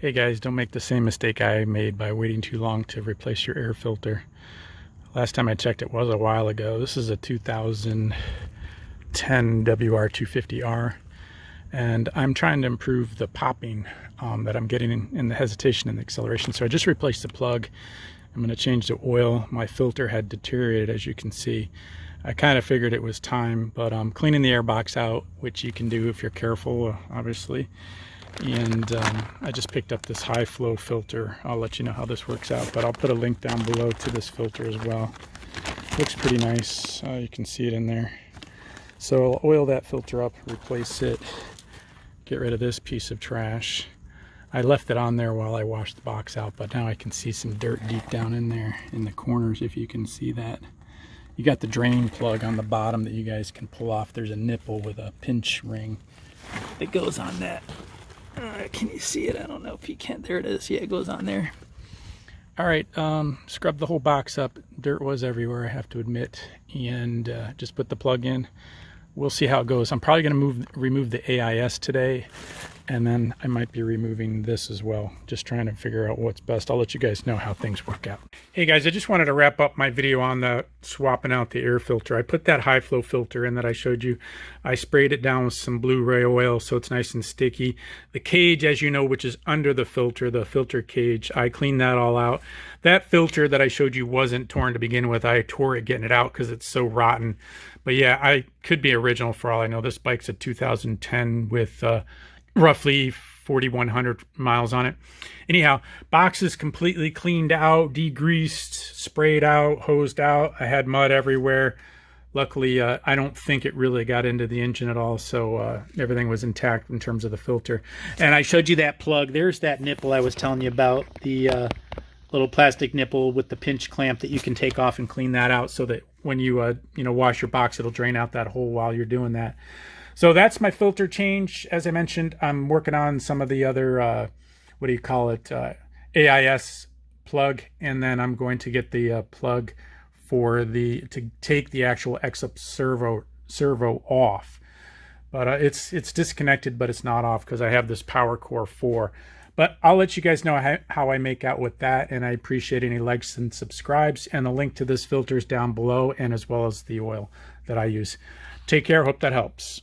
Hey guys, don't make the same mistake I made by waiting too long to replace your air filter. Last time I checked, it was a while ago. This is a 2010 WR250R, and I'm trying to improve the popping that I'm getting in the hesitation and the acceleration. So I just replaced the plug. I'm going to change the oil. My filter had deteriorated, as you can see. I kind of figured it was time, but I'm cleaning the air box out, which you can do if you're careful, obviously. And I just picked up this high flow filter. I'll let you know how this works out, but I'll put a link down below to this filter as well. Looks pretty nice. You can see it in there. So I'll oil that filter up, replace it, get rid of this piece of trash. I left it on there while I washed the box out, but now I can see some dirt deep down in there in the corners, if you can see that. You got the drain plug on the bottom that you guys can pull off. There's a nipple with a pinch ring that goes on that. Can you see it? I don't know if you can. There it is. Yeah, it goes on there. All right, scrub the whole box up. Dirt was everywhere, I have to admit, and just put the plug in. We'll see how it goes. I'm probably going to remove the AIS today, and then I might be removing this as well, just trying to figure out what's best. I'll let you guys know how things work out. Hey guys, I just wanted to wrap up my video on the swapping out the air filter. I put that high flow filter in that I showed you. I sprayed it down with some blue ray oil so it's nice and sticky. The cage, as you know, which is under the filter cage, I cleaned that all out. That filter that I showed you wasn't torn to begin with. I tore it getting it out because it's so rotten. But yeah, I could be original for all I know. This bike's a 2010 with roughly 4,100 miles on it. Anyhow, box is completely cleaned out, degreased, sprayed out, hosed out. I had mud everywhere. Luckily, I don't think it really got into the engine at all, so everything was intact in terms of the filter. And I showed you that plug. There's that nipple I was telling you about, the little plastic nipple with the pinch clamp that you can take off and clean that out so that when you wash your box, it'll drain out that hole while you're doing that. So that's my filter change. As I mentioned, I'm working on some of the other, AIS plug, and then I'm going to get the plug for to take the actual X-up servo off. But it's disconnected, but it's not off because I have this Power Core 4. But I'll let you guys know how I make out with that, and I appreciate any likes and subscribes, and the link to this filter is down below, and as well as the oil that I use. Take care. Hope that helps.